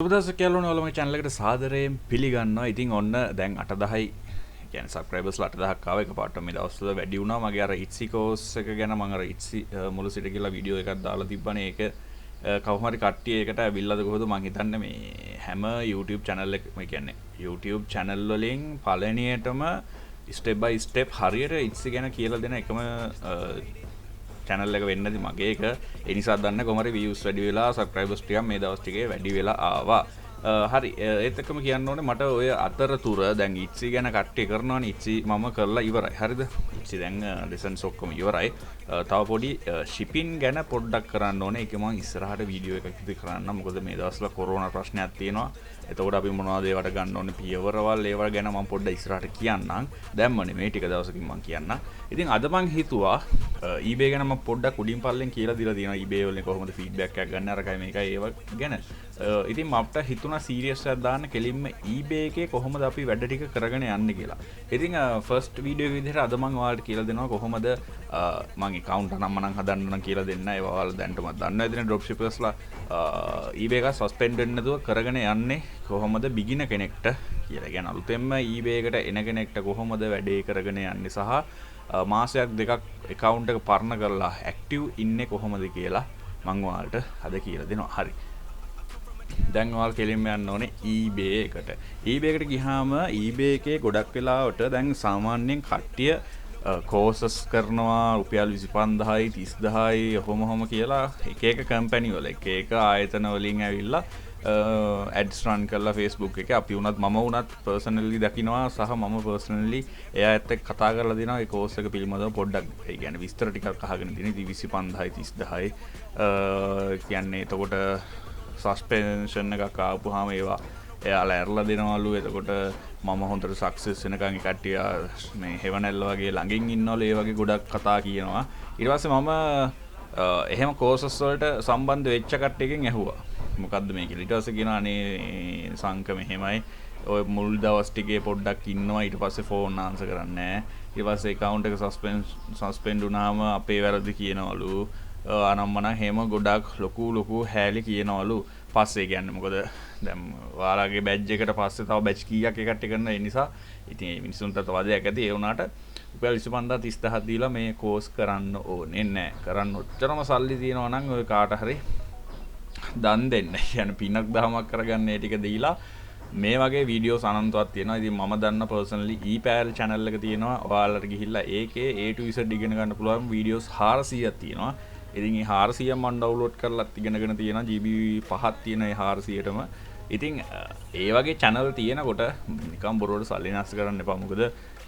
සුබදවසක් කියලා ඔයාලා මගේ channel එකට සාදරයෙන් පිළිගන්නවා. ඉතින් ඔන්න දැන් 8000යි කියන්නේ subscribers 8000ක් ආවා එකපාරට මේ දවස්වල වැඩි වුණා. මගේ අර Etsy course එක ගැන මම අර Etsy මුල සිට කියලා වීඩියෝ එකක් දාලා තිබ්බනේ. ඒක කවුරු හරි කට්ටිය ඒකට ඇවිල්ලාද කොහොමද මම හිතන්නේ මේ හැම YouTube channel එක කියන්නේ YouTube channel වලින් පළවෙනියටම step by step හරියට Etsy ගැන කියලා දෙන එකම channel එක වෙන්න ඇති මගේ එක. ඒ නිසා දන්න කොහොම හරි views වැඩි වෙලා subscribers ටිකක් මේ දවස් ටිකේ වැඩි වෙලා ආවා. හරි ඒත් එක්කම කියන්න ඕනේ මට ඔය අතරතුර දැන් Etsy ගැන කට්ටිය කරනවනේ Etsy මම කරලා ඉවරයි. හරිද? Etsy දැන් lessons ඔක්කොම ඉවරයි. තව පොඩි shipping ගැන පොඩ්ඩක් කරන්න ඕනේ. ඒක මම ඉස්සරහට වීඩියෝ එකක් ඉදිරි කරන්න. මොකද මේ දවස්වල කොරෝනා ප්‍රශ්නයක් තියෙනවා. එතකොට අපි මොනවද ඒවට ගන්න ඕනේ පියවරවල් ඒවා ගැන මම පොඩ්ඩක් ඉස්සරහට කියන්නම්. දැම්මනේ මේ ටික දවසකින් මම කියන්නම්. ඉතින් අද මං හිතුවා eBay ගැන මම පොඩ්ඩක් උඩින් පල්ලෙන් කියලා දීලා තියෙනවා eBay වලින් කොහොමද feedback එකක් ගන්න අරකයි මේකයි ඒව ගැන. ඉතින් මට හිතුණා serious එකක් දාන්න කෙලින්ම eBay එකේ කොහොමද අපි වැඩ ටික කරගෙන යන්නේ කියලා. ඉතින් first video එක විදිහට අද මම ඔයාලට කියලා දෙනවා කොහොමද මම account එක නම් හදන්න නම් කියලා දෙන්න. ඒවා ඔයාලා දැන්ටම දන්නවා ඉතින් dropshippers-ලා eBay එක suspend වෙන්න නැතුව කරගෙන යන්නේ කොහොමද beginner කෙනෙක්ට කියලා. කියන්නේ අලුතෙන්ම eBay එකට එන කෙනෙක්ට කොහොමද වැඩේ කරගෙන යන්නේ සහ මාසයක් දෙකක් account එක පරණ කරලා active ඉන්නේ කොහොමද කියලා මම ඔයාලට අද කියලා දෙනවා. හරි. දැන් ඔයාලා කෙලින්ම යන්න ඕනේ eBay එකට. eBay එකට ගියාම eBay එකේ ගොඩක් වෙලාවට දැන් සාමාන්‍යයෙන් කට්ටිය courses කරනවා රුපියල් 25000යි 30000යි ඔහොම කියලා එක එක කම්පැනි වල එක එක ආයතන වලින් ඇවිල්ලා ads run කරලා Facebook එකේ අපි වුණත් මම වුණත් personally දකින්නවා සහ මම personally එයාත් එක්ක කතා කරලා දෙනවා ඒ course එක පිළිබඳව පොඩ්ඩක් ඒ කියන්නේ විස්තර ටිකක් අහගෙන තියෙන 25000යි 30000යි කියන්නේ එතකොට suspension එකක් ආපුවාම ඒවා එයාලා ඇරලා දෙනවලු. එතකොට මම හොඳට සක්සස් වෙනකන් ඒ කට්ටිය මේ හෙවණැල්ල වගේ ළඟින් ඉන්නවලු. ඒ වගේ ගොඩක් කතා කියනවා. ඊට පස්සේ මම එහෙම courses වලට සම්බන්ධ වෙච්ච කට්ටියකින් ඇහුවා මොකද්ද මේ කියලා. ඊට පස්සේ කියනවා අනේ සංක මෙහෙමයි ඔය මුල් දවස් ටිකේ පොඩ්ඩක් ඉන්නවා ඊට පස්සේ ෆෝන් ආන්සර් කරන්නේ නැහැ. ඊට පස්සේ account එක suspend වුණාම අපේ වැරදි කියනවලු. අනම්මනම් හැම ගොඩක් ලොකු හැලි කියනවලු. පස්සේ කියන්නේ මොකද දැන් ඔයාලගේ බැජ් එකට පස්සේ තව බැච් කීයක් එකට කරන ඒ නිසා ඉතින් මේ මිනිස්සුන්ට තවදයක් ඇති. ඒ වුණාට රුපියල් 25000 30000 දීලා මේ කෝස් කරන්න ඕනේ නැහැ. කරන්න ඔච්චරම සල්ලි තියනවා නම් ඔය කාට හරි දන් දෙන්න. يعني පිනක් දහමක් කරගන්න ඒ ටික දීලා මේ වගේ වීඩියෝස් අනන්තවත් තියෙනවා. ඉතින් මම දන්න personally ePal channel එක තියෙනවා. ඔයාලට ගිහිල්ලා ඒකේ A to Z ඉගෙන ගන්න පුළුවන් වීඩියෝස් 400ක් තියෙනවා. ඉතින් මේ 400 මම ඩවුන්ලෝඩ් කරලා ඉගෙනගෙන තියෙනවා. GB 5ක් තියෙන ඒ 400ටම. ඉතින් ඒ වගේ channel තියෙනකොට නිකන් බොරුවට සල්ලි නැස් කරන්න එපා. මොකද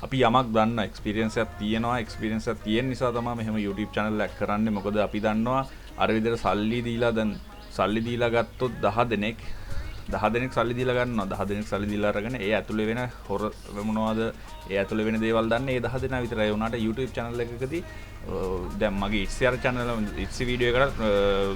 අපි යමක් දන්න experience එකක් තියෙනවා. experience එකක් තියෙන නිසා තමයි මෙහෙම YouTube channel එකක් කරන්නේ. මොකද අපි දන්නවා අර විදිහට සල්ලි දීලා ගත්තොත් 10 දෙනෙක් සල්ලි දීලා ගන්නවා. 10 දෙනෙක් සල්ලි දීලා අරගෙන ඒ ඇතුලේ වෙන හොර මොනවද ඒ ඇතුලේ වෙන දේවල් දන්නේ ඒ 10 දෙනා විතරයි. උනාට YouTube channel එකකදී දැන් මගේ Etsy channel Etsy video එකට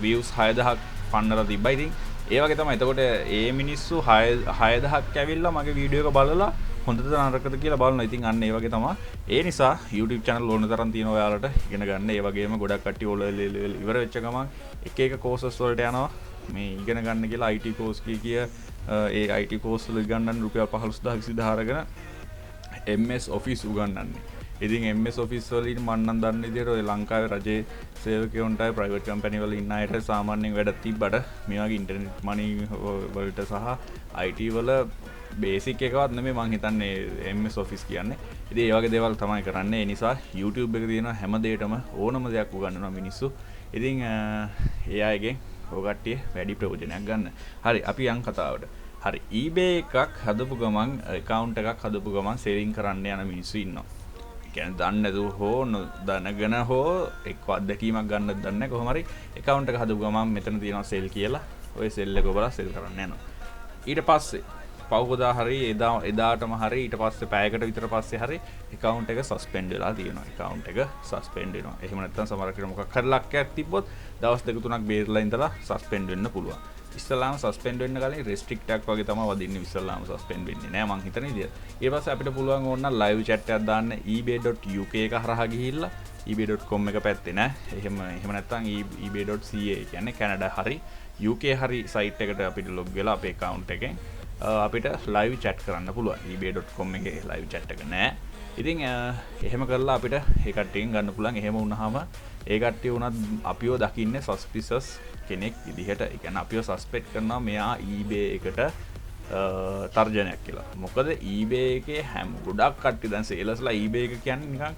views 6000ක් පන්නලා තිබ්බා. ඉතින් ඒ වගේ තමයි. එතකොට ඒ මිනිස්සු 6000ක් ඇවිල්ලා මගේ වීඩියෝ එක බලලා හොඳද නරකද කියලා බලනවා. ඉතින් අන්න ඒ වගේ තමයි. ඒ නිසා YouTube channel ඕන තරම් තියෙනවා ඔයාලට ඉගෙන ගන්න. ඒ වගේම ගොඩක් කට්ටිය ඔය ඉවර වෙච්ච ගමන් එක courses වලට යනවා. මේ ඉගෙන ගන්න කියලා IT course කිය ඒ IT course වල ඉගන්නන්න රුපියල් 15000 20000 අරගෙන MS Office උගන්වන්නේ. ඉතින් MS Office වලින් මම නම් දන්න විදිහට ඔය ලංකාවේ රජයේ සේවකයන්ටයි ප්‍රයිවට් කම්පැනි වල ඉන්න අයට සාමාන්‍යයෙන් වැඩක් තිබ්බට මේ වගේ ඉන්ටර්නෙට් මනි වලට සහ IT වල බේසික් එකවත් නෙමෙයි මං හිතන්නේ MS Office කියන්නේ. ඉතින් ඒ වගේ දේවල් තමයි කරන්නේ. ඒ නිසා YouTube එකේ තියෙන හැම දෙයකම ඕනම දෙයක් උගන්වනවා මිනිස්සු. ඉතින් ඒ අයගෙන් ඔය කට්ටිය වැඩි ප්‍රයෝජනයක් ගන්න. හරි අපි යන් කතාවට. හරි eBay එකක් හදපු ගමන් account එකක් හදපු ගමන් selling කරන්න යන මිනිස්සු ඉන්නවා. කියන්නේ දන්නේ නැතුව හෝ දැනගෙන හෝ එක්ක අත්දැකීමක් ගන්නත් දන්නේ නැහැ. කොහොම හරි account එක හදපු ගමන් මෙතන තියෙනවා sell කියලා. ඔය sell එක ඔබලා sell කරන්න යනවා. ඊට පස්සේ පවුවදා හරි එදාටම හරි ඊට පස්සේ පැයකට විතර පස්සේ හරි account එක suspend වෙලා තියෙනවා. account එක suspend වෙනවා. එහෙම නැත්නම් සමහරකට මොකක් හරි ලක්කයක් තිබ්බොත් දවස් දෙක තුනක් බේරලා ඉඳලා suspend වෙන්න පුළුවන්. ඉස්සලාම suspend වෙන්න කලින් restrict එකක් වගේ තමයි වදින්නේ. ඉස්සලාම suspend වෙන්නේ නෑ මං හිතන විදියට. ඊට පස්සේ අපිට පුළුවන් ඕන නම් live chat එකක් දාන්න ebay.uk එක හරහා ගිහිල්ලා ebay.com එක පැත්තේ නෑ. එහෙම නැත්නම් ebay.ca කියන්නේ කැනඩා හරි UK හරි සයිට් එකට අපිට ලොග් වෙලා අපේ account එකෙන් අපිට live chat කරන්න පුළුවන්. ebay.com එකේ live chat එක නෑ. ඉතින් එහෙම කරලා අපිට ඒ කට්ටියෙන් ගන්න පුළුවන්. එහෙම වුණාම ඒ කට්ටිය උනත් අපිව දකින්නේ suspicious කෙනෙක් විදිහට. ඒ කියන්නේ අපිව suspect කරනවා මෙයා eBay එකට තර්ජනයක් කියලා. මොකද eBay එකේ හැම ගොඩක් කට්ටිය දැන් සේලර්ස්ලා eBay එක කියන්නේ නිකන්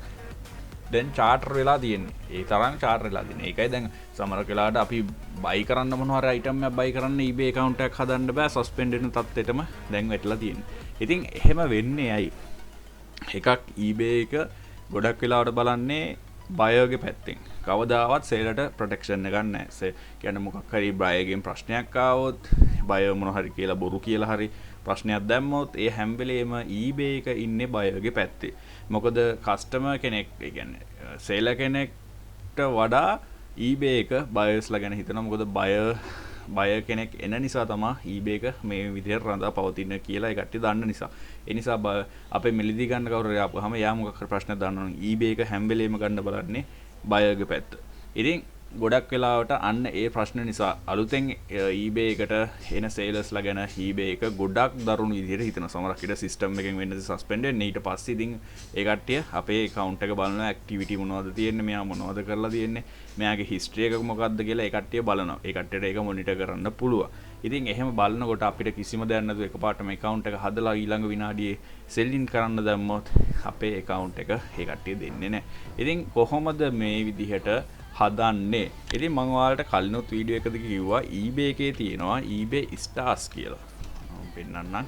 දැන් චාටර් වෙලා තියෙන්නේ. ඒ තරම් චාටර් වෙලා තියෙන්නේ. ඒකයි දැන් සමහර වෙලාවට අපි බයි කරන්න මොනවා හරි අයිටම් එකක් බයි කරන්න eBay account එකක් හදන්න බෑ. සස්පෙන්ඩ් වෙන තත්ත්වෙටම දැන් වැටලා තියෙන්නේ. ඉතින් එහෙම වෙන්නේ ඇයි? එකක් eBay එක ගොඩක් වෙලාවට බලන්නේ බයර්ගේ පැත්තෙන්. කවදාවත් සේලට ප්‍රොටෙක්ෂන් එකක් නැහැ. කියන්නේ මොකක් හරි බයර්ගෙන් ප්‍රශ්නයක් ආවොත් බයර් මොනවා හරි කියලා බොරු කියලා හරි ප්‍රශ්නයක් දැම්මොත් ඒ හැම වෙලේම eBay එක ඉන්නේ බයර්ගේ පැත්තේ. මොකද කස්ටමර් කෙනෙක්, ඒ කියන්නේ සේලර් කෙනෙක්ට වඩා eBay එක බයර්ස්ලා ගැන හිතනවා. මොකද බයර් කෙනෙක් එන නිසා තමයි eBay එක මේ විදිහට රඳා පවතින කියලා ඒ කට්ටිය දන්න නිසා. ඒ නිසා අපේ මිලදී ගන්න කවුරු හරි ආපුවාම යා මොකක් හරි ප්‍රශ්නයක් දානවා නම් eBay එක හැම වෙලේම ගන්න බලන්නේ බයර්ගේ පැත්ත. ඉතින් ගොඩක් වෙලාවට අන්න ඒ ප්‍රශ්න නිසා අලුතෙන් eBay එකට එන සේලර්ස්ලා ගැන eBay එක ගොඩක් දරුණු විදිහට හිතන සමහරක් විට සිස්ටම් එකෙන් වෙන්නේ සස්පෙන්ඩ් වෙන්නේ. ඊට පස්සේ ඉතින් ඒ කට්ටිය අපේ account එක බලනවා, ඇක්ටිවිටි මොනවද තියෙන්නේ, මෙයා මොනවද කරලා තියෙන්නේ, මෙයාගේ history එක මොකක්ද කියලා ඒ කට්ටිය බලනවා. ඒ කට්ටියට ඒක මොනිටර් කරන්න පුළුවන්. ඉතින් එහෙම බලනකොට අපිට කිසිම දෙයක් නැතුව එකපාරටම account එක හදලා ඊළඟ විනාඩියේ selling කරන්න දැම්මොත් අපේ account එක ඒ කට්ටිය දෙන්නේ නැහැ. ඉතින් කොහොමද මේ විදිහට හදන්නේ? ඉතින් මම ඔයාලට කලිනුත් වීඩියෝ එකකදී කිව්වා eBay එකේ තියෙනවා eBay stars කියලා. මම පෙන්නන්නම්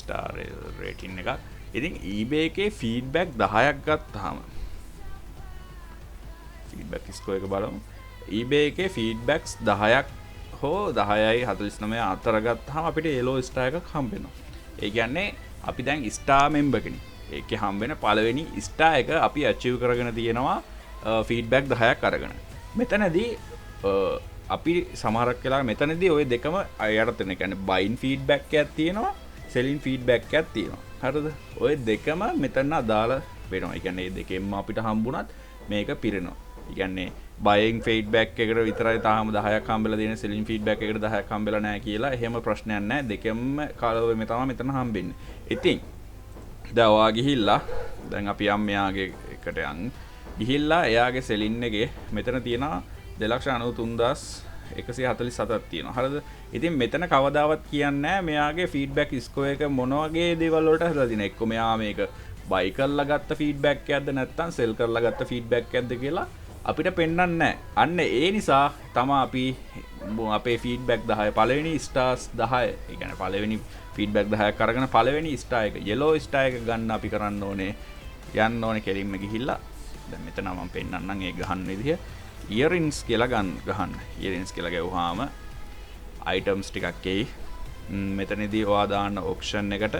star rating එකක්. ඉතින් eBay එකේ feedback 10ක් ගත්තාම feedback score එක බලමු. eBay එකේ feedbacks 10ක් හෝ 10යි 49 අතර ගත්තාම අපිට yellow star එකක් හම්බ වෙනවා. ඒ කියන්නේ අපි දැන් star member කෙනෙක්. ඒකේ හම්බ වෙන පළවෙනි star එක අපි achieve කරගෙන තියෙනවා ෆීඩ්බැක් 10ක් අරගෙන. මෙතනදී අපි සමහරක් වෙලා මෙතනදී ওই දෙකම අයට තියෙන. කියන්නේ බයින් ෆීඩ්බැක් එකක් තියෙනවා, සෙලින් ෆීඩ්බැක් එකක් තියෙනවා. හරිද? ওই දෙකම මෙතන අදාළ වෙනවා. ඒ කියන්නේ මේ දෙකෙන්ම අපිට හම්බුණත් මේක පිරෙනවා. ඒ කියන්නේ බයින් ෆීඩ්බැක් එකට විතරයි තාම 10ක් හම්බෙලා තියෙන, සෙලින් ෆීඩ්බැක් එකට 10ක් හම්බෙලා නැහැ කියලා එහෙම ප්‍රශ්නයක් නැහැ. දෙකෙන්ම කාලවෙ තමයි මෙතන හම්බෙන්නේ. ඉතින් දැන් ඔයා ගිහිල්ලා දැන් අපි යම් මෙයාගේ එකට යන් ගිහිල්ලා එයාගේ සෙලින් එකේ මෙතන තියෙනවා 2,93,147ක් තියෙනවා. හරිද? ඉතින් මෙතන කවදාවත් කියන්නේ නැහැ මෙයාගේ ෆීඩ්බැක් ස්කෝර් එක මොන වගේ දේවල් වලට හදලා තියෙන. එක්ක මෙයා මේක බයි කරලා ගත්ත ෆීඩ්බැක් එකක්ද නැත්නම් සෙල් කරලා ගත්ත ෆීඩ්බැක් එකක්ද කියලා අපිට පෙන්වන්නේ නැහැ. අන්න ඒ නිසා තමයි අපි අපේ ෆීඩ්බැක් 10 පළවෙනි ස්ටාර්ස් 10, ඒ කියන්නේ පළවෙනි ෆීඩ්බැක් 10ක් අරගෙන පළවෙනි ස්ටාර් එක yellow ස්ටාර් එක ගන්න අපි කරන්න ඕනේ. යන්න ඕනේ කෙලින්ම ගිහිල්ලා දැන් මෙතන මම පෙන්නන්නම් ඒ ගහන්න විදිහ. ඉයරින්ග්ස් කියලා ගහන්න. ඉයරින්ග්ස් කියලා ගැවුවාම අයිටම්ස් ටිකක් එයි. මෙතනදී ඔයා දාන්න ඔක්ෂන් එකට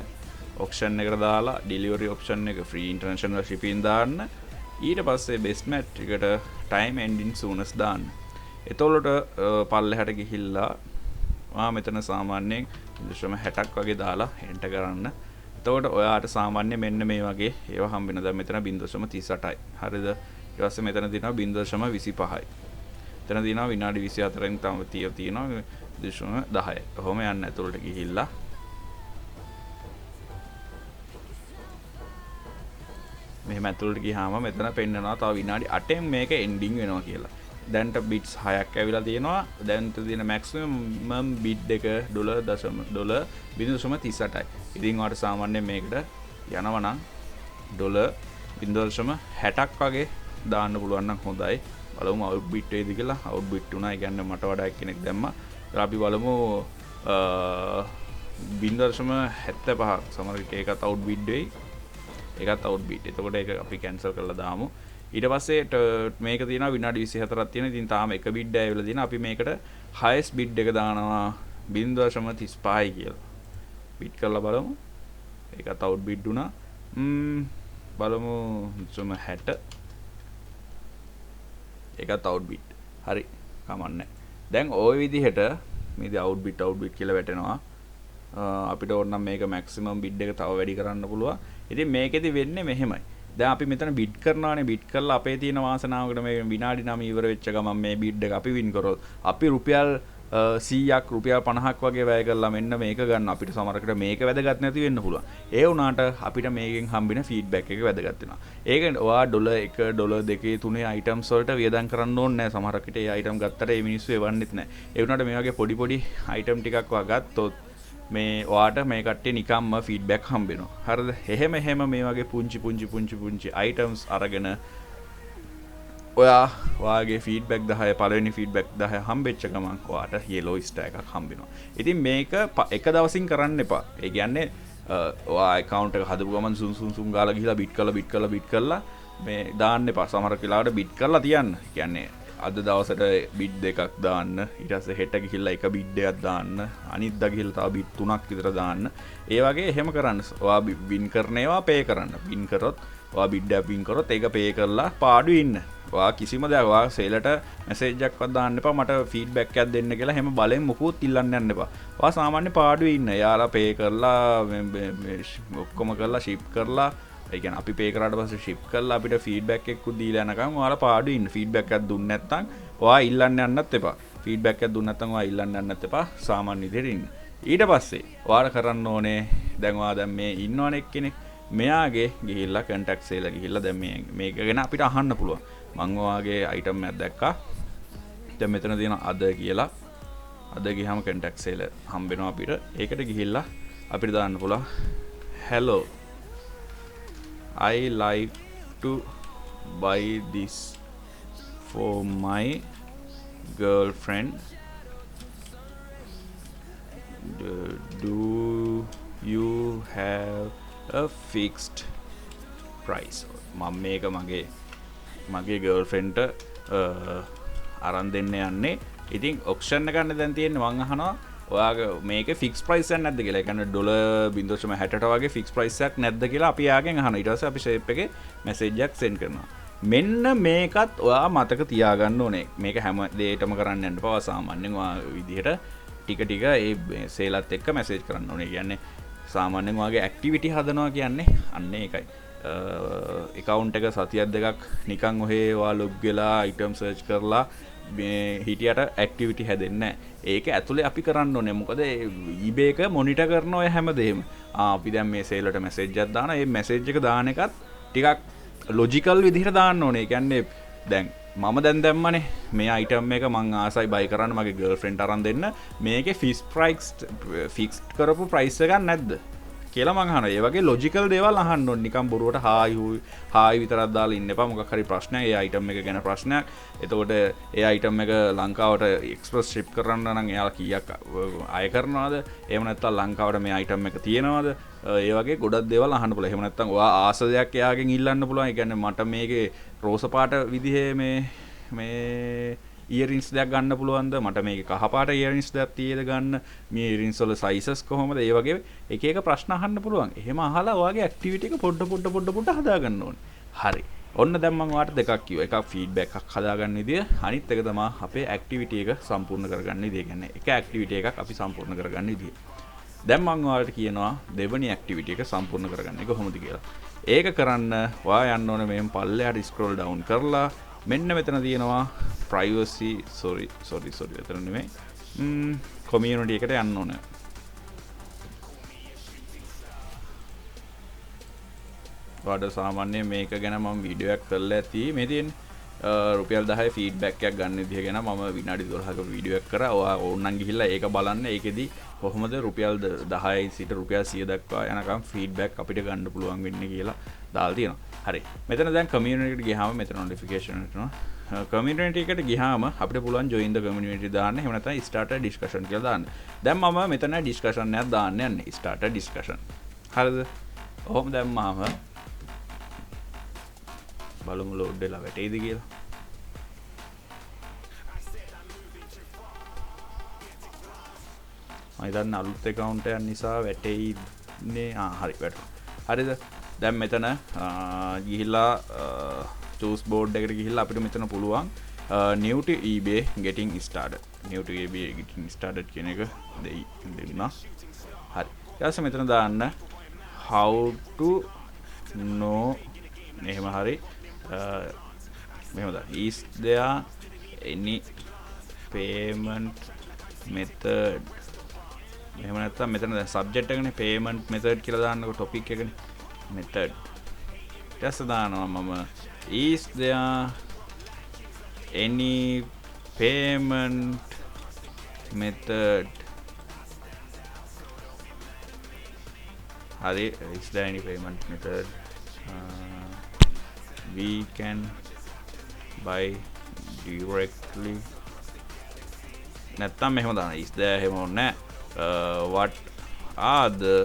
දාලා ඩෙලිවරි ඔප්ෂන් එක ෆ්‍රී ඉන්ටර්නැෂනල් shipping දාන්න. ඊට පස්සේ බෙස්ට් මැච් එකට time ending soonest දාන්න. එතකොට පල්ලෙහාට ගිහිල්ලා මෙතන සාමාන්‍යයෙන් 60ක් වගේ දාලා එන්ටර් කරන්න. එතකොට ඔයාට සාමාන්‍ය මෙන්න මේ වගේ ඒවා හම්බ වෙනවා. දැන් මෙතන 0.38යි. හරිද? ඊට පස්සේ මෙතන තියෙනවා 0.25යි. එතන තියෙනවා විනාඩි 24න් තව තියෙනවා 0.10. කොහොම යන්න ඇතුළට ගිහිල්ලා මෙහෙම ඇතුළට ගියාම මෙතන පෙන්නනවා තව විනාඩි 8න් මේක එන්ඩින් වෙනවා කියලා. දැන්ට බිට්ස් 6ක් ඇවිල්ලා තියෙනවා. දැන් තියෙන මැක්සිමම් බිට් එක $0.38යි. ඉතින් ඔයාලට සාමාන්‍යයෙන් මේකට යනවා නම් $0.60ක් වගේ දාන්න පුළුවන් නම් හොඳයි. බලමු අවුට් බිට් වේද කියලා. අවුට් බිට් උනා. ඒ කියන්නේ මට වඩා කෙනෙක් දැම්මා. අපි බලමු 0.75ක් සමහර විට ඒකත් අවුට් බිට් වෙයි. ඒකත් අවුට් බිට්. එතකොට ඒක අපි කැන්සල් කරලා දාමු. ඊට පස්සේ මේක තියෙනවා විනාඩි 24ක් තියෙන. ඉතින් තාම එක බිඩ් ඇවිල්ලා තියෙනවා. අපි මේකට highest bid එක දානවා 0.35යි කියලා. බිඩ් කරලා බලමු. ඒකත් අවුට් බිඩ් උනා. බලමු 60. ඒකත් අවුට් බිඩ්. හරි. කමන්නේ. දැන් ওই විදිහට මේදී අවුට් බිඩ් කියලා වැටෙනවා. අපිට ඕන නම් මේක මැක්සිමම් බිඩ් එක තව වැඩි කරන්න පුළුවන්. ඉතින් මේකෙදි වෙන්නේ මෙහෙමයි. දැන් අපි මෙතන බිඩ් කරනවානේ. බිඩ් කරලා අපේ තියෙන වාසනාවකට මේ විනාඩි 9 ඉවර වෙච්ච ගමන් මේ බිඩ් එක අපි වින් කරොත් අපි රුපියල් 100ක් රුපියල් 50ක් වගේ වැය කරලා මෙන්න මේක ගන්න අපිට සමහරකට මේක වැදගත් නැති වෙන්න පුළුවන්. ඒ වුණාට අපිට මේකෙන් හම්බෙන ෆීඩ්බැක් එක වැදගත් වෙනවා. ඒක ඔයා ඩොලර් 1 ඩොලර් 2 3 අයිටම්ස් වලට වියදම් කරන්න ඕනේ නැහැ. සමහරකට ඒ අයිටම් ගත්තට ඒ මිනිස්සු එවන්නෙත් නැහැ. ඒ වුණාට මේ වගේ පොඩි පොඩි අයිටම් ටිකක් ඔයා ගත්තොත් මේ ඔයාට මේ කට්ටිය නිකම්ම ෆීඩ්බැක් හම්බෙනවා. හරිද? එහෙම මේ වගේ පුංචි අයිටම්ස් අරගෙන ඔයාගේ ෆීඩ්බැක් 10 පළවෙනි ෆීඩ්බැක් 10 හම්බෙච්ච ගමන් ඔයාට යෙලෝ ස්ටාර් එකක් හම්බෙනවා. ඉතින් මේක එක දවසින් කරන්න එපා. ඒ කියන්නේ ඔයා account එක හදපු ගමන් සුන් ගාලා ගිහිලා බිට් කරලා මේ දාන්න එපා. සමහර වෙලාවට බිට් කරලා තියන්න. කියන්නේ අද දවසට බිට් දෙකක් දාන්න, ඊට පස්සේ හෙට ගිහිල්ලා එක බිට් එකක් දාන්න, අනිද්දා ගිහිල්ලා තව බිට් තුනක් විතර දාන්න. ඒ වගේ එහෙම කරන්න. ඔයා වින් කරන ඒවා පේ කරන්න. වින් කරොත් ඔයා බිඩ් එකක් වින් කරොත් ඒක පේ කරලා පාඩු ඉන්න. ඔයා කිසිම දෙයක් ඔයා සේලට මැසේජ් එකක්වත් දාන්න එපා මට ෆීඩ්බැක් එකක් දෙන්න කියලා හැම බලෙන් මොකුත් ඉල්ලන්න යන්න එපා. ඔයා සාමාන්‍ය පාඩුවේ ඉන්න. යාලා පේ කරලා ඔක්කොම කරලා ෂිප් කරලා ඒ කියන්නේ අපි පේ කරාට පස්සේ ෂිප් කරලා අපිට ෆීඩ්බැක් එකක් දීලා යනකම් ඔයාලා පාඩුවේ ඉන්න. ෆීඩ්බැක් එකක් දුන්නේ නැත්නම් ඔයා ඉල්ලන්න යන්නත් එපා. ෆීඩ්බැක් එකක් දුන්නේ නැත්නම් ඔයා ඉල්ලන්න යන්නත් එපා. සාමාන්‍ය විදිහට ඉන්න. ඊට පස්සේ ඔයාලා කරන්න ඕනේ දැන් ඔයා දැන් මේ ඉන්නවනේ එක්කෙනෙක් මෙයාගේ ගිහිල්ලා කන්ටැක්ට් සේල ගිහිල්ලා දැන් මේක ගැන අපිට අහන්න පුළුවන්. මම ඔයාගේ අයිටම් එකක් දැක්කා. දැන් මෙතන තියෙන අද කියලා. අද ගියාම කන්ටැක්ට් සේල හම්බෙනවා අපිට. ඒකට ගිහිල්ලා අපිට දාන්න පුළුවන්. Hello. I like to buy this for my girlfriend. Do you have a fixed price? මම මේක මගේ ගර්ල්ෆ්‍රෙන්ඩ්ට අරන් දෙන්න යන්නේ. ඉතින් ඔක්ෂන් එක ගන්න දැන් තියෙන්නේ මං අහනවා ඔයාගේ මේකේ ෆික්ස් ප්‍රයිස් එකක් නැද්ද කියලා. ඒ කියන්නේ ඩොලර් 0.60ට වගේ ෆික්ස් ප්‍රයිස් එකක් නැද්ද කියලා අපි යාගෙන් අහනවා. ඊට පස්සේ අපි ෂේප් එකේ මැසේජ් එකක් සෙන්ඩ් කරනවා. මෙන්න මේකත් ඔයා මතක තියාගන්න ඕනේ. මේක හැම දෙයකටම කරන්න යන්න එපා. සාමාන්‍යයෙන් ඔයා විදිහට ටික ඒ සේලත් එක්ක මැසේජ් කරන්න ඕනේ. කියන්නේ සාමාන්‍යයෙන් ඔයාගේ ඇක්ටිවිටි හදනවා කියන්නේ අන්න ඒකයි. account එක සතියක් දෙකක් නිකන් ඔහේ ඔයා ලොග් වෙලා item search කරලා මේ හිටියට ඇක්ටිවිටි හැදෙන්නේ නැහැ. ඒක ඇතුලේ අපි කරන්න ඕනේ. මොකද eBay එක මොනිටර් කරන ඔය හැමදේම. අපි දැන් මේ සේල් වලට මැසේජ් එකක් දානවා. මේ මැසේජ් එක දාන එකත් ටිකක් ලොජිකල් විදිහට දාන්න ඕනේ. ඒ කියන්නේ දැන් මම දැන් දැම්මනේ මේ අයිටම් එක මං ආසයි බයි කරන්න මගේ ගර්ල්ෆ්‍රෙන්ඩ් අරන් දෙන්න. මේකේ ෆික්ස්ඩ් කරපු ප්‍රයිස් එකක් නැද්ද කියලා මං අහනවා. ඒ වගේ ලොජිකල් දේවල් අහන්න ඕනේ. නිකන් බොරුවට හායි විතරක් දාලා ඉන්න එපා. මොකක් හරි ප්‍රශ්නයක් ඒ අයිටම් එක ගැන ප්‍රශ්නයක්. එතකොට ඒ අයිටම් එක ලංකාවට එක්ස්ප්‍රස් ෂිප් කරන්න නම් එයාලා කීයක් අය කරනවද? එහෙම නැත්නම් ලංකාවට මේ අයිටම් එක තියෙනවද? ඒ වගේ ගොඩක් දේවල් අහන්න පුළුවන්. එහෙම නැත්නම් ඔයා ආස දෙයක් එයාගෙන් ඉල්ලන්න පුළුවන්. ඒ කියන්නේ මට මේකේ රෝස පාට විදිහේ මේ ඉයරින්ස් දෙයක් ගන්න පුළුවන්ද? මට මේකේ කහ පාට ඉයරින්ස් දෙයක් තියෙද ගන්න? මේ ඉයරින්ස් වල සයිසස් කොහොමද? ඒ වගේ එක ප්‍රශ්න අහන්න පුළුවන්. එහෙම අහලා ඔයාගේ ඇක්ටිවිටි එක පොඩ හදා ගන්න ඕනේ. හරි. ඔන්න දැන් මම ඔයාලට දෙකක් කිව්වා. එකක් ෆීඩ්බැක් එකක් හදාගන්න විදිය. අනිත් එක තමයි අපේ ඇක්ටිවිටි එක සම්පූර්ණ කරගන්න විදිය. කියන්නේ එක ඇක්ටිවිටි එකක් අපි සම්පූර්ණ කරගන්න විදිය. දැන් මම ඔයාලට කියනවා දෙවෙනි ඇක්ටිවිටි එක සම්පූර්ණ කරගන්න එක කොහොමද කියලා. ඒක කරන්න ඔයා යන්න ඕනේ මෙහෙම පල්ලෙහාට ස්ක්‍රෝල් ඩවුන් කරලා මෙන්න මෙතන තියෙනවා privacy sorry එතන නෙමෙයි community එකට යන්න ඕනේ. ඔයාලට සාමාන්‍යයෙන් මේක ගැන මම වීඩියෝ එකක් කරලා ඇති. මේ තියෙන්නේ රුපියල් 10 ෆීඩ්බැක් එකක් ගන්න විදිහ ගැන මම විනාඩි 12ක වීඩියෝ එකක් කරා. ඔයා ඕනනම් ගිහිල්ලා ඒක බලන්න. ඒකෙදි කොහොමද රුපියල් 10 සිට රුපියල් 100 දක්වා යනකම් ෆීඩ්බැක් අපිට ගන්න පුළුවන් වෙන්නේ කියලා දාලා තියෙනවා. හරි. මෙතන දැන් community එකට ගියාම මෙතන notification එනවා. community එකට ගියාම අපිට පුළුවන් join the community දාන්න. එහෙම නැත්නම් start a discussion කියලා දාන්න. දැන් මම මෙතන discussion එකක් දාන්න යන්නේ. start a discussion. හරිද? ඔහොම දැම්මාම බලමු ලෝඩ් වෙලා වැටෙයිද කියලා. මම හිතන්නේ අලුත් account එකක් නිසා වැටෙයිනේ. හරි වැටුණා. හරිද? දැන් මෙතන ගිහිල්ලා choose board එකට ගිහිල්ලා අපිට මෙතන පුළුවන් new to eBay getting started. new to eBay getting started කියන එක දෙන්නා. හරි. ඊට පස්සේ මෙතන දාන්න how to know එහෙම හරි මෙහෙම දාන්න is there any payment method එහෙම නැත්නම් මෙතන දැන් subject එකනේ payment method කියලා දාන්නකො topic එකනේ method ඊට පස්සේ දානවා මම is there any payment method hari is there any payment method we can buy directly නැත්තම් මෙහෙම දාන්න is there එහෙම ඕනේ what are the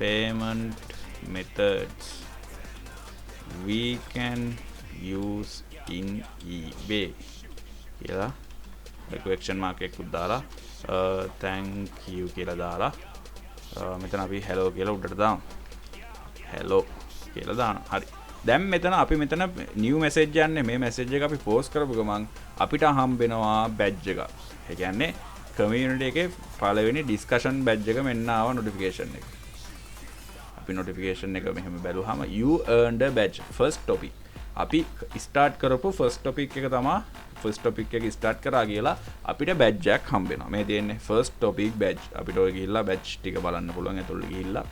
payment methods we can use in eBay කියලා question mark එකකුත් දාලා thank you කියලා දාලා මෙතන අපි hello කියලා උඩට දාමු hello කියලා දානවා හරි දැන් මෙතන අපි මෙතන new message යන්නේ මේ message එක අපි post කරපු ගමන් අපිට හම්බෙනවා badge එක ඒ කියන්නේ community එකේ පළවෙනි discussion badge එක මෙන්න ආව notification එක අපි notification එක මෙහෙම බැලුවාම you earned a badge first topic අපි start කරපු first topic එක තමයි first topic එක start කරා කියලා අපිට badge එකක් හම්බ වෙනවා මේ තියෙන්නේ first topic badge අපිට ඔය ගිහිල්ලා badge ටික බලන්න පුළුවන් ඒතොල්ලේ ගිහිල්ලා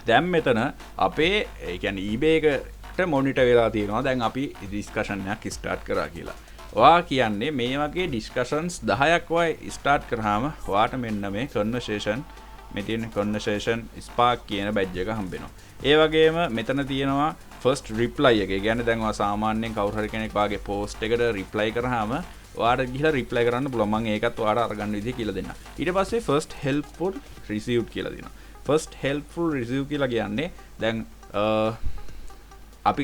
දැන් මෙතන අපේ ඒ කියන්නේ eBay එකට monitor වෙලා තියෙනවා දැන් අපි discussion එකක් start කරා කියලා ඔයා කියන්නේ මේ වගේ discussions 10ක් වයි start කරාම ඔයාට මෙන්න මේ conversation මේ තියෙන conversation spark කියන badge එක හම්බ වෙනවා ඒ වගේම මෙතන තියෙනවා first reply එක. ඒ කියන්නේ දැන් ඔයා සාමාන්‍යයෙන් කවුරු හරි කෙනෙක් වාගේ post එකට reply කරාම ඔයාට ගිහලා reply කරන්න පුළුවන්. මම ඒකත් ඔයාට අරගන්න විදිහ කියලා දෙන්නම්. ඊට පස්සේ first helpful received කියලා දෙනවා. first helpful receive කියලා කියන්නේ දැන් අපි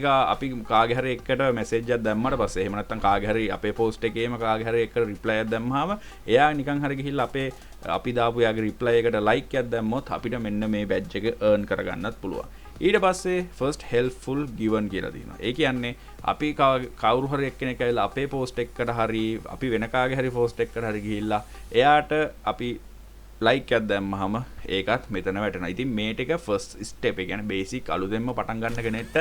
කාගේ හරි එකට message එකක් දැම්මට පස්සේ එහෙම නැත්නම් කාගේ හරි අපේ post එකේම කාගේ හරි එකට reply එකක් දැම්මහම එයා නිකන් හරි ගිහිල්ලා අපි දාපු යාගේ reply එකට like එකක් දැම්මොත් අපිට මෙන්න මේ badge එක earn කරගන්නත් පුළුවන්. ඊට පස්සේ first helpful given කියලා තියෙනවා. ඒ කියන්නේ අපි කවුරු හරි එක්කෙනෙක් ඇවිල්ලා අපේ post එකකට හරි අපි වෙන කාගේ හරි post එකකට හරි ගිහිල්ලා එයාට අපි like එකක් දැම්මහම ඒකත් මෙතන වැටෙනවා. ඉතින් මේ ටික first step ඒ කියන්නේ basic අලුතෙන්ම පටන් ගන්න කෙනෙක්ට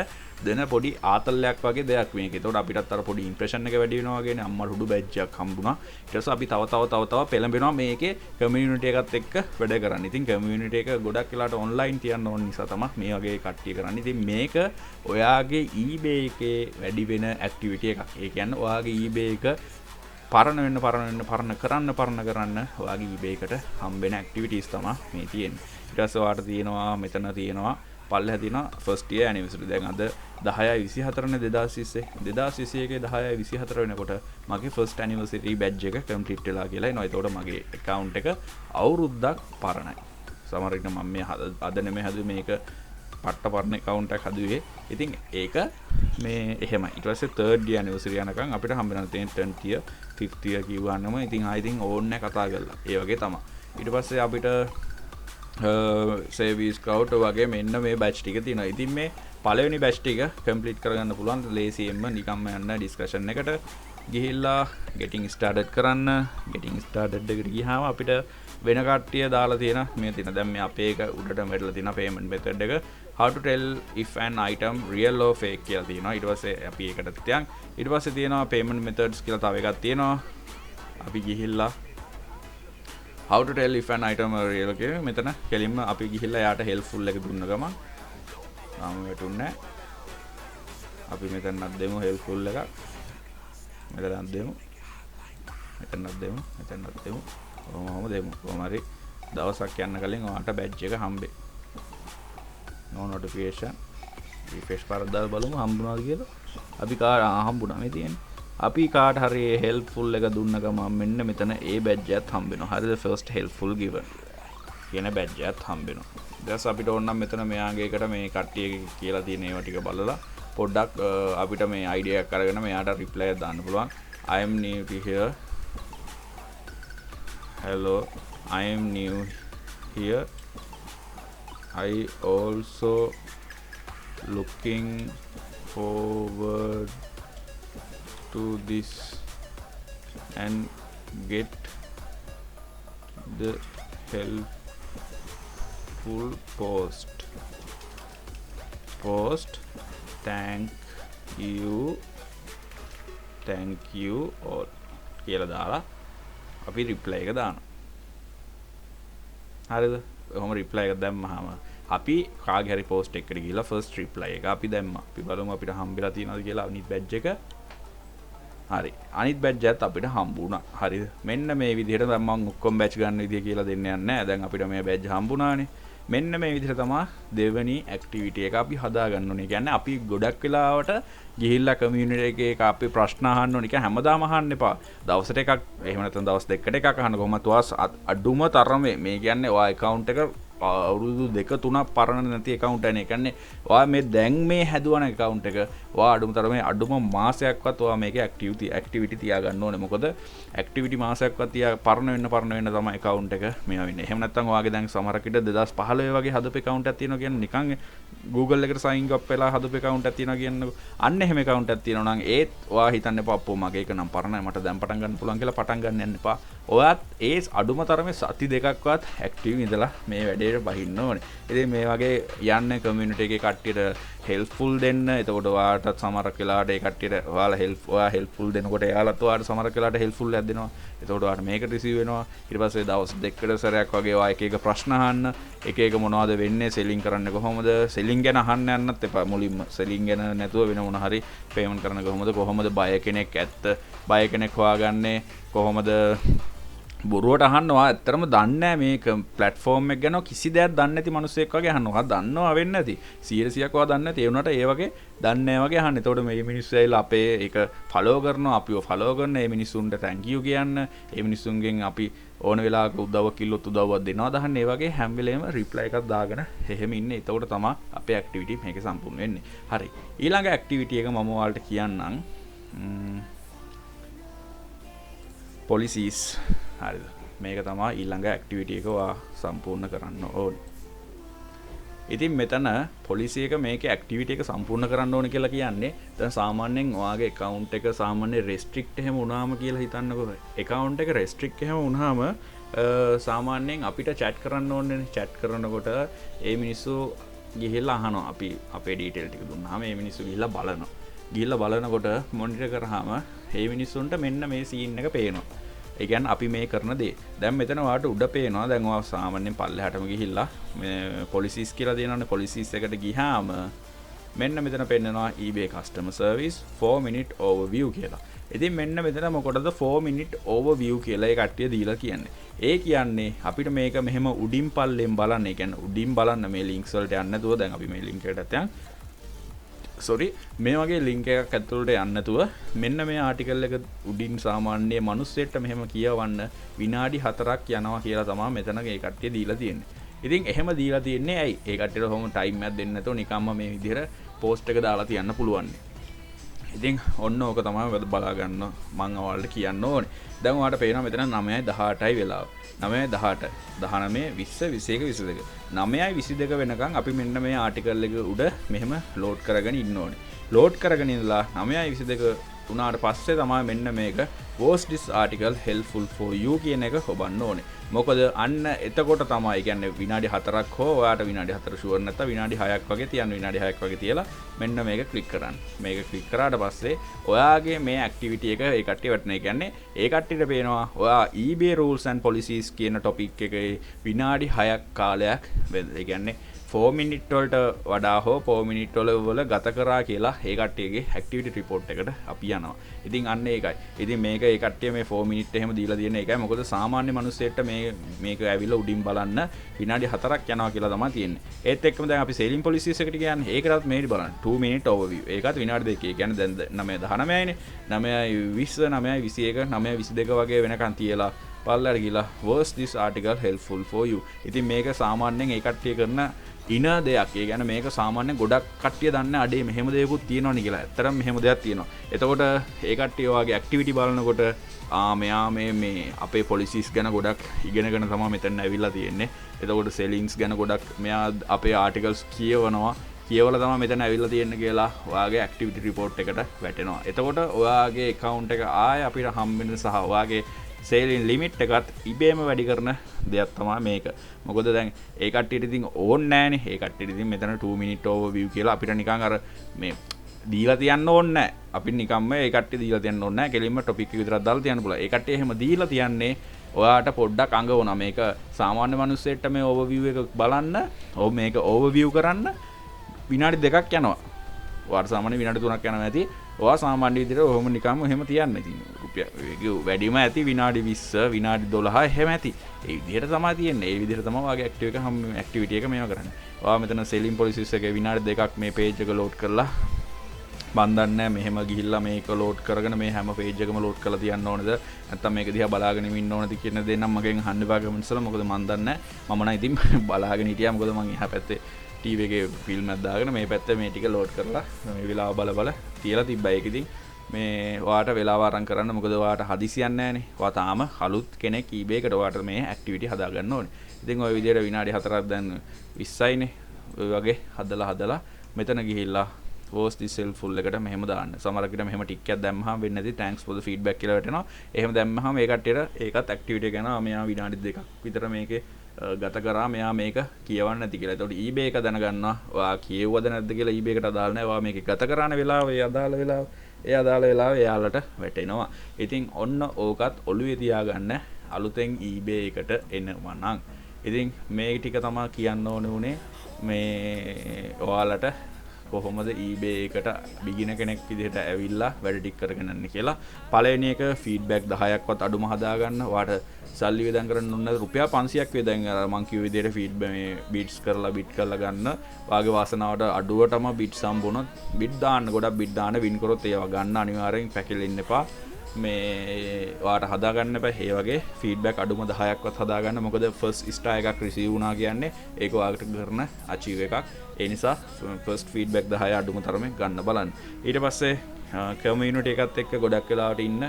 දෙන පොඩි ආතල්ලයක් වගේ දෙයක් මේක. ඒතකොට අපිටත් අර පොඩි impression එක වැඩි වෙනවා වගේනේ අම්මට උඩු badge එකක් හම්බුණා. ඊට පස්සේ අපි තව පෙළඹෙනවා මේකේ community එකත් එක්ක වැඩ කරන්න. ඉතින් community එක ගොඩක් වෙලාට online තියන්න ඕන නිසා තමයි මේ වගේ කට්ටිය කරන්නේ. ඉතින් මේක ඔයාගේ eBay එකේ වැඩි වෙන activity එකක්. ඒ කියන්නේ ඔයාගේ eBay එක පරණ කරන්න ඔයාගේ eBay එකට හම්බෙන activities තමයි මේ තියෙන්නේ. ඊට පස්සේ ඔයාට තියෙනවා මෙතන තියෙනවා පල්ලෙහා තියෙනවා first year anniversary. දැන් අද 10/24 නේ 2021 10/24 වෙනකොට මගේ first anniversary badge එක complete වෙලා කියලා එනවා. ඒතකොට මගේ account එක අවුරුද්දක් පරණයි. සමහර විට මම මේ අද නෙමෙයි හදුවේ මේක පට්ට පරණ account එකක් හදුවේ. ඉතින් ඒක මේ එහෙමයි. ඊට පස්සේ third year anniversary යනකම් අපිට හම්බ වෙනවා තියෙන 10th year 5th year කිව්වන්නම ඉතින් ආයිතින් ඕන්නේ කතා කරලා. ඒ වගේ තමයි. ඊට පස්සේ අපිට service scout වගේ මෙන්න මේ batch ටික තියෙනවා. ඉතින් මේ පළවෙනි batch ටික complete කරගන්න පුළුවන් ලේසියෙන්ම නිකම්ම යන්න discussion එකට ගිහිල්ලා getting started කරන්න. getting started එකට ගියාම අපිට වෙන කට්ටිය දාලා තියෙන මේ තියෙන දැන් මේ අපේ එක උඩටම වැටලා තියෙන payment method එක how to tell if an item real or fake කියලා තියෙනවා. ඊට පස්සේ අපි ඒකට තියන් ඊට පස්සේ තියෙනවා payment methods කියලා තව එකක් තියෙනවා. අපි ගිහිල්ලා how to tell if an item are real කියලා මෙතන කෙලින්ම අපි ගිහිල්ලා යාට helpful එක දුන්න ගමන් තාම වැටුන්නේ අපි මෙතනක් දෙමු helpful එකක් මෙතනක් දෙමු කොහොම දෙමු කොහොම හරි දවසක් යන්න කලින් ඔයාට badge එක හම්බෙයි no notification refresh පාරක් දාලා බලමු හම්බුණාද කියලා අපි හම්බුණා මේ තියෙන්නේ අපි කාට හරි helpful එක දුන්න ගමන් මෙන්න මෙතන ඒ badge එකත් හම්බ වෙනවා. හරිද? first helpful given කියන badge එකත් හම්බ වෙනවා. ඊට අපිට ඕන නම් මෙතන මෙයාගේ එකට මේ කට්ටිය කියලා තියෙන ඒවා ටික බලලා පොඩ්ඩක් අපිට මේ idea එකක් අරගෙන මෙයාට reply එකක් දාන්න පුළුවන්. I am new here. Hello, I am new here. I also looking forward to this and get the helpful post thank you all කියලා දාලා අපි රිප්ලයි එක දානවා. හරිද? ඔහොම රිප්ලයි එකක් දැම්මහම අපි කාගේ හරි පෝස්ට් එකකට ගිහලා ෆස්ට් රිප්ලයි එක අපි දැම්මා. අපි බලමු අපිට හම්බෙලා තියෙනවද කියලා අනිත් බැජ් එක. හරි. අනිත් බැජ් එකත් අපිට හම්බුණා. හරිද? මෙන්න මේ විදිහට දැන් මම ඔක්කොම බැච් ගන්න විදිය කියලා දෙන්න යන්නේ නැහැ. දැන් අපිට මේ බැජ් හම්බුණානේ. මෙන්න මේ විදිහට තමයි දෙවෙනි ඇක්ටිවිටි එක අපි හදා ගන්න ඕනේ. කියන්නේ අපි ගොඩක් වෙලාවට ගිහිල්ලා කමියුනිටි එකේ එක අපි ප්‍රශ්න අහන්න ඕනේ. කියන්නේ හැමදාම අහන්න එපා. දවසට එකක් එහෙම නැත්නම් දවස් දෙකකට එකක් අහන්න කොහොමද ඔයා අඩුම තරමේ මේ කියන්නේ ඔයා account එක අවුරුදු 2-3ක් පරණ නැති account එකනේ. කියන්නේ ඔයා මේ දැන් මේ හැදුවන account එක ඔයා අඩුම තරමේ අඩුම මාසයක්වත් ඔයා මේකේ activity තියාගන්න ඕනේ. මොකද activity මාසයක්වත් පරණ වෙන්න තමයි account එක මේවා වෙන්නේ. එහෙම නැත්නම් ඔයාගේ දැන් සමහරක් විට 2015 වගේ හදපු account එකක් තියෙනවා කියන්නේ නිකන් Google එකට sign up වෙලා හදපු account එකක් තියෙනවා කියන්නේ අන්න එහෙම account එකක් තියෙනවා නම් ඒත් ඔයා හිතන්න එපා අප්පෝ මගේ එක නම් පරණයි මට දැන් පටන් ගන්න පුළුවන් කියලා පටන් ගන්න යන්න එපා. ඔයාත් ඒ අඩුම තරමේ සති දෙකක්වත් active ඉඳලා මේ වැඩේට බහින්න ඕනේ. ඉතින් මේ වගේ යන්නේ community එකේ කට්ටියට helpful දෙන්න. එතකොට ඔයාටත් සමහරක් වෙලාවට ඒ කට්ටියට ඔයා helpful දෙනකොට එයාලත් ඔයාට සමහරක් වෙලාවට helpful එකක් දෙනවා. එතකොට ඔයාට මේක receive වෙනවා. ඊට පස්සේ දවස් දෙකකට සැරයක් වගේ ඔයා එක එක ප්‍රශ්න අහන්න. එක එක මොනවද වෙන්නේ selling කරන්නේ කොහොමද? selling ගැන අහන්න යන්නත් එපා මුලින්ම. selling ගැන නැතුව වෙන මොන හරි payment කරන්න කොහොමද බය කෙනෙක් ඇත්ත බය කෙනෙක් හොයාගන්නේ කොහොමද? බොරුවට අහන්නවා ඇත්තටම දන්නේ නැහැ මේක platform එක ගැන කිසි දෙයක් දන්නේ නැති මිනිස්සෙක් වගේ අහනවා. දන්නවා වෙන්නේ නැති. 100%ක් ඔයා දන්නේ නැති. ඒ වුණාට ඒ වගේ දන්නේ නැහැ වගේ අහන්න. එතකොට මේ මිනිස්සු ඇවිල්ලා අපේ ඒක follow කරනවා. අපිව follow කරන මේ මිනිස්සුන්ට thank you කියන්න. මේ මිනිස්සුන්ගෙන් අපි ඕන වෙලාවක උදව්වක් කිල්ලොත් උදව්වක් දෙනවා දහන්න. ඒ වගේ හැම වෙලේම reply එකක් දාගෙන එහෙම ඉන්නේ. එතකොට තමයි අපේ activity මේක සම්පූර්ණ වෙන්නේ. හරි. ඊළඟ activity එක මම ඔයාලට කියන්නම්. policies හරිද මේක තමයි ඊළඟ ඇක්ටිවිටි එක ඔයා සම්පූර්ණ කරන්න ඕනේ. ඉතින් මෙතන පොලිසි එක මේකේ ඇක්ටිවිටි එක සම්පූර්ණ කරන්න ඕනේ කියලා කියන්නේ දැන් සාමාන්‍යයෙන් ඔයාගේ account එක සාමාන්‍ය restrict එහෙම වුණාම කියලා හිතන්නකෝ. account එක restrict එහෙම වුණාම සාමාන්‍යයෙන් අපිට chat කරන්න ඕනේ. chat කරනකොට ඒ මිනිස්සු ගිහිල්ලා අහනවා අපි අපේ detail ටික දුන්නාම ඒ මිනිස්සු ගිහිල්ලා බලනවා. ගිහිල්ලා බලනකොට monitor කරාම ඒ මිනිස්සුන්ට මෙන්න මේ scene එක පේනවා. ඒ කියන්නේ අපි මේ කරන දේ. දැන් මෙතන ඔයාලට උඩ පේනවා. දැන් ඔයා සාමාන්‍යයෙන් පල්ලෙහාටම ගිහිල්ලා මේ policies කියලා දෙනවනේ. policies එකට ගියාම මෙන්න මෙතන පෙන්නනවා eBay customer service 4 minute overview කියලා. ඉතින් මෙන්න මෙතන මොකටද 4 minute overview කියලා ඒ කට්ටිය දීලා කියන්නේ. ඒ කියන්නේ අපිට මේක මෙහෙම උඩින් පල්ලෙන් බලන්න. ඒ කියන්නේ උඩින් බලන්න මේ links වලට යන්න නැතුව දැන් අපි මේ link එකට යන් මේ වගේ ලින්ක් එකක් ඇතුළට යන්න නැතුව මෙන්න මේ ආටිකල් එක උඩින් සාමාන්‍ය මිනිස්සෙක්ට මෙහෙම කියවන්න විනාඩි 4ක් යනවා කියලා තමයි මෙතන ඒ කට්ටිය දීලා තියෙන්නේ. ඉතින් එහෙම දීලා තියෙන්නේ ඇයි? ඒ කට්ටියට කොහොම ටයිම් එකක් දෙන්නේ නැතුව නිකම්ම මේ විදිහට පෝස්ට් එක දාලා තියන්න පුළුවන්. ඉතින් ඔන්න ඕක තමයි බලා ගන්න මම ඔයාලට කියන්න ඕනේ. දැන් ඔයාලට පේනවා මෙතන 9:18යි වෙලාව. 9:18 19 20 21 22 9:22 වෙනකන් අපි මෙන්න මේ ආටිකල් එක උඩ මෙහෙම ලෝඩ් කරගෙන ඉන්න ඕනේ. ලෝඩ් කරගෙන ඉඳලා 9:22 උනාට පස්සේ තමයි මෙන්න මේක was this article helpful for you කියන එක හොබන්න ඕනේ. මොකද අන්න එතකොට තමයි කියන්නේ විනාඩි 4ක් හෝ ඔයාට විනාඩි 4 ෂුවර් නැත්නම් විනාඩි 6ක් වගේ තියන්න විනාඩි 6ක් වගේ තියලා මෙන්න මේක ක්ලික් කරන්න. මේක ක්ලික් කරාට පස්සේ ඔයාගේ මේ ඇක්ටිවිටි එක ඒ කට්ටිය වටනේ. කියන්නේ ඒ කට්ටියට පේනවා ඔයා eBay rules and policies කියන topic එකේ විනාඩි 6ක් කාලයක් ඒ කියන්නේ 4 minute වලට වඩා හෝ 4 minute වල ගත කරා කියලා ඒ කට්ටියගේ activity report එකට අපි යනවා. ඉතින් අන්න ඒකයි. ඉතින් මේක ඒ කට්ටිය මේ 4 minute එහෙම දීලා තියෙන එකයි. මොකද සාමාන්‍ය මිනිස්සෙක්ට මේක ඇවිල්ලා උඩින් බලන්න විනාඩි 4ක් යනවා කියලා තමයි තියෙන්නේ. ඒත් එක්කම දැන් අපි selling policies එකට කියන්නේ ඒකටත් මේක බලන්න 2 minute overview. ඒකත් විනාඩි 2. ඒ කියන්නේ දැන් 9:19යිනේ. 9:20 9:21 9:22 වගේ වෙනකන් තියලා පල්ලට ගිහලා was this article helpful for you. ඉතින් මේක සාමාන්‍යයෙන් ඒ කට්ටිය කරන ඉන දෙයක්. ඒ කියන්නේ මේක සාමාන්‍යයෙන් ගොඩක් කට්ටිය දන්නේ අඩේ මෙහෙම දෙයක්ත් තියෙනවනේ කියලා. ඇත්තටම මෙහෙම දෙයක් තියෙනවා. එතකොට ඒ කට්ටිය වගේ ඇක්ටිවිටි බලනකොට මෙයා මේ අපේ policies ගැන ගොඩක් ඉගෙනගෙන තමයි මෙතන ඇවිල්ලා තියෙන්නේ. එතකොට sellings ගැන ගොඩක් මෙයා අපේ articles කියවනවා. කියවලා තමයි මෙතන ඇවිල්ලා තියෙන්නේ කියලා ඔයාගේ activity report එකට වැටෙනවා. එතකොට ඔයාගේ account එක ආයෙ අපිට හම්බෙන්න සහ ඔයාගේ selling limit එකත් ඉබේම වැඩි කරන දෙයක් තමයි මේක. මොකද දැන් ඒ කට්ටියට ඉතින් ඕන් නැහනේ. ඒ කට්ටියට ඉතින් මෙතන 2 minute overview කියලා අපිට නිකන් අර මේ දීලා තියන්න ඕනේ නැහැ. අපි නිකම්ම ඒ කට්ටිය දීලා තියන්න ඕනේ නැහැ. කෙලින්ම ටොපික් එක විතරක් දාලා තියන්න පුළුවන්. ඒ කට්ටිය එහෙම දීලා තියන්නේ ඔයාට පොඩ්ඩක් අඟවනවා. මේක සාමාන්‍ය මිනිස්සෙක්ට මේ ඕවර්විව් එක බලන්න, මේක ඕවර්විව් කරන්න විනාඩි 2ක් යනවා. ඔයාට සාමාන්‍ය විනාඩි 3ක් යනවා ඇති. ඔයා සාමාන්‍ය විදිහට ඔහොම නිකම්ම එහෙම තියන්න. ඉතින් රුපියල් වැඩිම ඇති විනාඩි 20, විනාඩි 12 එහෙම ඇති. ඒ විදිහට තමයි තියෙන්නේ. ඒ විදිහට තමයි ඔයාගේ ඇක්ටිවිටි එක මේවා කරන්නේ. ඔයා මෙතන සෙලින් පොලිසිස් එකේ විනාඩි 2ක් මේ පේජ් එක ලෝඩ් කරලා මන් දන්නේ නැහැ මෙහෙම ගිහිල්ලා මේක ලෝඩ් කරගෙන මේ හැම පේජ් එකම ලෝඩ් කරලා තියන්න ඕනද නැත්නම් මේක දිහා බලාගෙන ඉන්න ඕනද කියන දේ නම් මගෙන් අහන්න එපා කමෙන්ට්ස් වල. මොකද මන් දන්නේ නැහැ. මම නම් ඉතින් බලාගෙන හිටියා. මොකද මං එහා පැත්තේ ටීවී එකේ ෆිල්ම් එකක් දාගෙන මේ පැත්තේ මේ ටික ලෝඩ් කරලා මේ වෙලාව බල තියලා තිබ්බා. ඒක ඉතින් මේ ඔයාට වෙලාව අරන් කරන්න. මොකද ඔයාට හදිසියක් නැහැනේ. ඔයා තාම අලුත් කෙනෙක් eBay එකට ඔයාට මේ ඇක්ටිවිටි හදා ගන්න ඕනේ. ඉතින් ওই විදිහට විනාඩි 4ක් දැන් 20යිනේ. ඔය වගේ හදලා මෙතන ගිහිල්ලා post this helpful එකට මෙහෙම දාන්න. සමහරකට මෙහෙම ටික් එකක් දැම්මහම වෙන්නේ නැති thanks for the feedback කියලා වැටෙනවා. එහෙම දැම්මහම ඒ කට්ටියට ඒකත් ඇක්ටිවිටි එක යනවා. මෙයා විනාඩි 2ක් විතර මේකේ ගත කරා මෙයා මේක කියවන්න නැති කියලා. ඒතකොට eBay එක දැනගන්නවා. ඔයා කියෙව්වද නැද්ද කියලා eBay එකට අදාළ නැහැ. ඔයා මේක ගත කරාන වෙලාව, ඒ අදාළ වෙලාව එයාලට වැටෙනවා. ඉතින් ඔන්න ඕකත් ඔළුවේ තියාගන්න අලුතෙන් eBay එකට එනවා නම්. ඉතින් මේ ටික තමයි කියන්න ඕනේ උනේ මේ ඔයාලට කොහොමද eBay එකට බිගින කෙනෙක් විදිහට ඇවිල්ලා වැඩ ටික කරගෙන යන්නේ කියලා. පළවෙනි එක ෆීඩ්බැක් 10ක්වත් අඩුම හදාගන්න. ඔයාට සල්ලි වේදන් කරන්න ඕන රුපියල් 500ක් වේදන් අර මං කිව්ව විදිහට ෆීඩ්බැක් මේ බීට්ස් කරලා ගන්න. වාගේ වාසනාවට අඩුවටම බීට්ස් හම්බුනොත් බීට් දාන්න, ගොඩක් බීට් දාන්න වින් කරොත් ඒවා ගන්න අනිවාර්යෙන් පැකිලෙන්න එපා. මේ ඔයාට හදාගන්න බෑ. ඒ වගේ ෆීඩ්බැක් අඩුම 10ක්වත් හදාගන්න. මොකද ෆස්ට් ස්ටාර් එකක් රිසීව් වුණා කියන්නේ ඒක ඔයාලට කරන අචීව් එකක්. ඒ නිසා ෆස්ට් ෆීඩ්බැක් 10 අඩුම තරමේ ගන්න බලන්න. ඊට පස්සේ කමියුනිටි එකත් එක්ක ගොඩක් වෙලාවට ඉන්න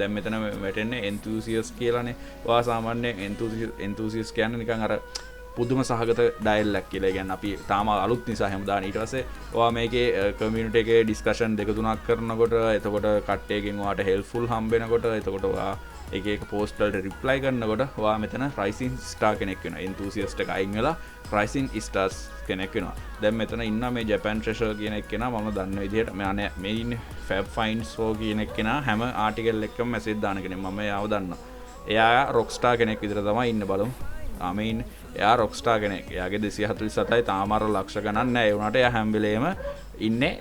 දැන් මෙතන වැටෙන්නේ enthusiast කියලානේ. ඔයා සාමාන්‍යයෙන් enthusiast කියන්නේ නිකන් අර පුදුම සහගත ඩයලොග් කියලා. කියන්නේ අපි තාම අලුත් නිසා හැමදාම ඊට පස්සේ ඔයා මේකේ කමියුනිටි එකේ ඩිස්කෂන් දෙක තුනක් කරනකොට එතකොට කට්ටියකින් ඔයාට හෙල්ප්ෆුල් හම්බ වෙනකොට එතකොට ඔයා එක පෝස්ට් වලට රිප්ලයි කරනකොට ඔයා මෙතන රයිසින් ස්ටාර් කෙනෙක් වෙනවා. enthusiast එක අයින් වෙලා රයිසින් ස්ටාර්ස් කෙනෙක් වෙනවා. දැන් මෙතන ඉන්න මේ ජපන් ට්‍රෙෂර් කියන එක්කෙනා මම දන්න විදිහට මේ ඉන්නේ ෆැබ් ෆයින්ස් ෆෝ කියන එක්කෙනා හැම ආටිකල් එකකම මෙසේජ් දාන කෙනෙක්. මම එයාව දන්නවා. එයා රොක්ස්ටාර් කෙනෙක් විතර තමයි ඉන්න බලමු. ආමීන් එයා රොක්ස්ටාර් කෙනෙක්. එයාගේ 247යි තාම අර ලක්ෂ ගණන් නැහැ. ඒ වුණාට එයා හැම වෙලේම ඉන්නේ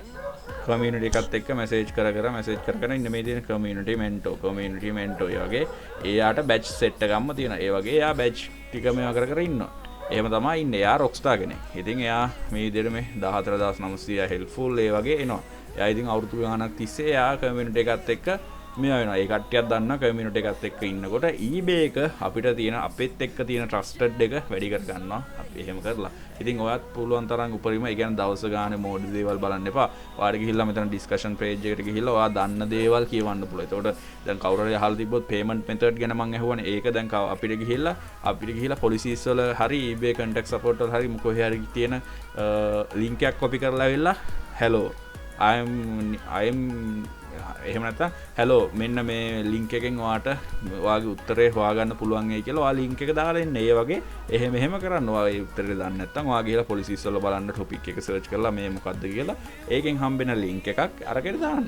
කමියුනිටි එකත් එක්ක මෙසේජ් කර ඉන්න මේ තියෙන කමියුනිටි මෙන්ටෝ ඒ වගේ එයාට බැච් සෙට් එකක්ම තියෙනවා. ඒ වගේ එයා බැච් ටික මේවා කර ඉන්නවා. එහෙම තමයි ඉන්නේ. එයා රොක්ස්ටාර් කෙනෙක්. ඉතින් එයා මේ විදිහට මේ 14900 හෙල්ප්ෆුල් ඒ වගේ එනවා. එයා ඉතින් අවුරුදු ගාණක් තිස්සේ එයා කමියුනිටි එකත් එක්ක මේවා වෙනවා. ඒ කට්ටියක් දන්නවා කමියුනිටි එකත් එක්ක ඉන්නකොට eBay එක අපිට තියෙන අපෙත් එක්ක තියෙන ට්‍රස්ටඩ් එක වැඩි කර ගන්නවා. අපි එහෙම කරලා. ඉතින් ඔයත් පුළුවන් තරම් උපරිම ඒ කියන්නේ දවස් ගානේ මෝඩ් දේවල් බලන්න එපා. ඔයාට ගිහිල්ලා මෙතන ඩිස්කෂන් පේජ් එකට ගිහිල්ලා ඔයා දන්න දේවල් කියවන්න පුළුවන්. එතකොට දැන් කවුරු හරි අහලා තිබ්බොත් පේමන්ට් මෙතඩ් ගැන මම අහුවනේ. ඒක දැන් අපිට ගිහිල්ලා පොලිසිස් වල හරි eBay contact support වල හරි මොකෝ හරි තියෙන link එකක් copy කරලා ඇවිල්ලා hello I'm එහෙම නැත්නම් hello මෙන්න මේ link එකෙන් ඔයාට ඔයාගේ උත්තරේ හොයාගන්න පුළුවන් වෙයි කියලා ඔයා link එක දාලා එන්න. ඒ වගේ එහෙම කරන්න. ඔයා ඒ උත්තරේ දන්නේ නැත්නම් ඔයා ගිහලා පොලිසිස් වල බලන්න topic එක search කරලා මේ මොකද්ද කියලා ඒකෙන් හම්බෙන link එකක් අරගෙන දාන්න.